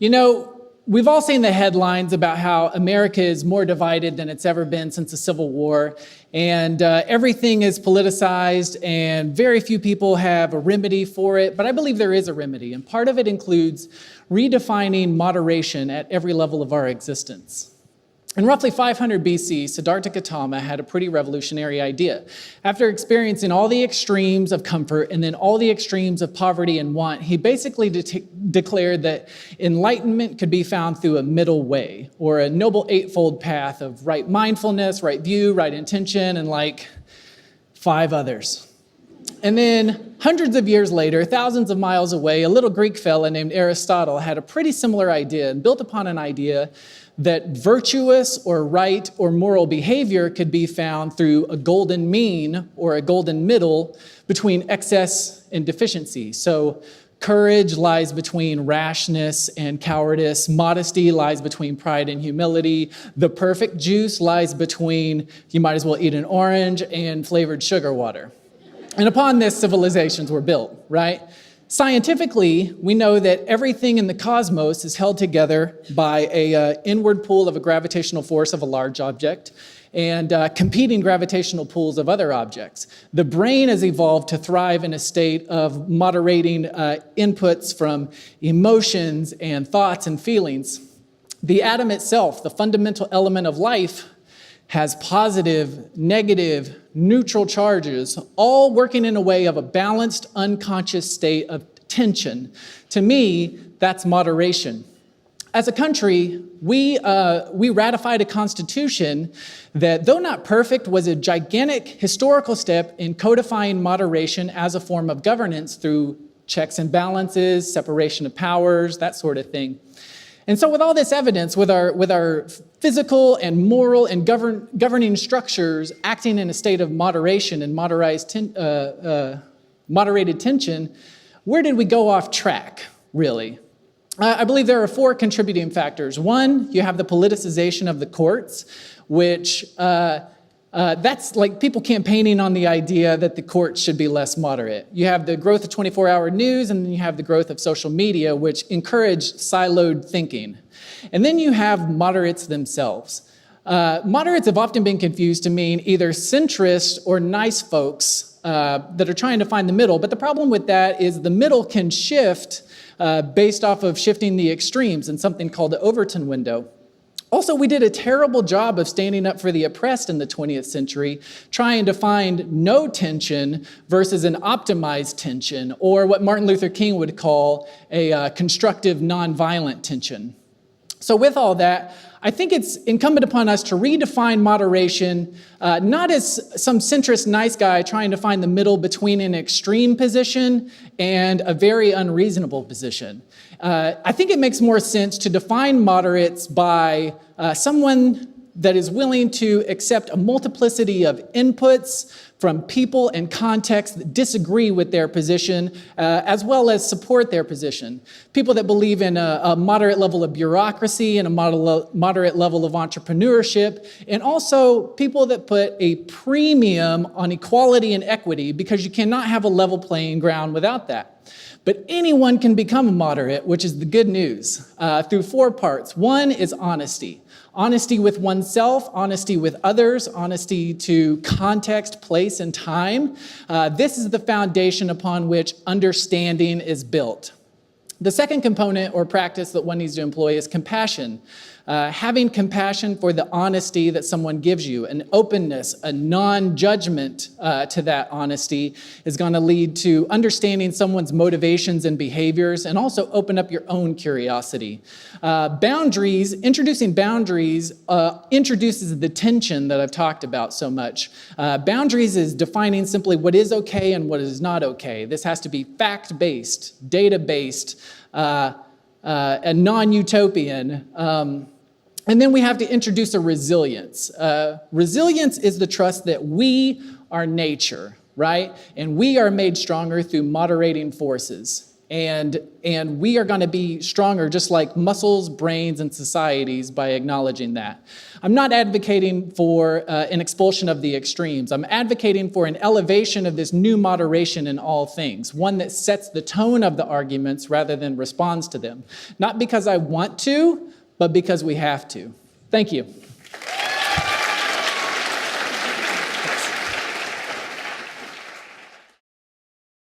You know, we've all seen the headlines about how America is more divided than it's ever been since the Civil War, and everything is politicized, and very few people have a remedy for it, but I believe there is a remedy, and part of it includes redefining moderation at every level of our existence. In roughly 500 BC, Siddhartha Gautama had a pretty revolutionary idea. After experiencing all the extremes of comfort and then all the extremes of poverty and want, he basically declared that enlightenment could be found through a middle way, or a noble eightfold path of right mindfulness, right view, right intention, and like 5 others. And then hundreds of years later, thousands of miles away, a little Greek fella named Aristotle had a pretty similar idea and built upon an idea that virtuous or right or moral behavior could be found through a golden mean or a golden middle between excess and deficiency. So courage lies between rashness and cowardice. Modesty lies between pride and humility. The perfect juice lies between, you might as well eat an orange, and flavored sugar water. And upon this, civilizations were built, right? Scientifically, we know that everything in the cosmos is held together by an inward pull of a gravitational force of a large object and competing gravitational pulls of other objects. The brain has evolved to thrive in a state of moderating inputs from emotions and thoughts and feelings. The atom itself, the fundamental element of life, has positive, negative, neutral charges, all working in a way of a balanced, unconscious state of tension. To me, that's moderation. As a country, we ratified a constitution that, though not perfect, was a gigantic historical step in codifying moderation as a form of governance through checks and balances, separation of powers, that sort of thing. And so with all this evidence, with our physical and moral and governing structures acting in a state of moderation and moderated tension, where did we go off track, really? I believe there are 4 contributing factors. 1, you have the politicization of the courts, which that's like people campaigning on the idea that the courts should be less moderate. You have the growth of 24-hour news, and then you have the growth of social media, which encourage siloed thinking. And then you have moderates themselves. Moderates have often been confused to mean either centrist or nice folks that are trying to find the middle. But the problem with that is the middle can shift based off of shifting the extremes in something called the Overton window. Also, we did a terrible job of standing up for the oppressed in the 20th century, trying to find no tension versus an optimized tension, or what Martin Luther King would call a constructive nonviolent tension. So with all that, I think it's incumbent upon us to redefine moderation, not as some centrist nice guy trying to find the middle between an extreme position and a very unreasonable position. I think it makes more sense to define moderates by someone that is willing to accept a multiplicity of inputs from people and contexts that disagree with their position, as well as support their position. People that believe in a moderate level of bureaucracy and a moderate level of entrepreneurship, and also people that put a premium on equality and equity, because you cannot have a level playing ground without that. But anyone can become a moderate, which is the good news, through 4 parts. 1 is honesty. Honesty with oneself, honesty with others, honesty to context, place, and time. This is the foundation upon which understanding is built. The second component or practice that one needs to employ is compassion. Having compassion for the honesty that someone gives you, an openness, a non-judgment to that honesty is going to lead to understanding someone's motivations and behaviors, and also open up your own curiosity. Introducing boundaries introduces the tension that I've talked about so much. Boundaries is defining simply what is okay and what is not okay. This has to be fact-based, data-based, and non-utopian. And then we have to introduce a resilience. Resilience is the trust that we are nature, right? And we are made stronger through moderating forces. And we are going to be stronger, just like muscles, brains, and societies, by acknowledging that. I'm not advocating for an expulsion of the extremes. I'm advocating for an elevation of this new moderation in all things, one that sets the tone of the arguments rather than responds to them. Not because I want to, but because we have to. Thank you.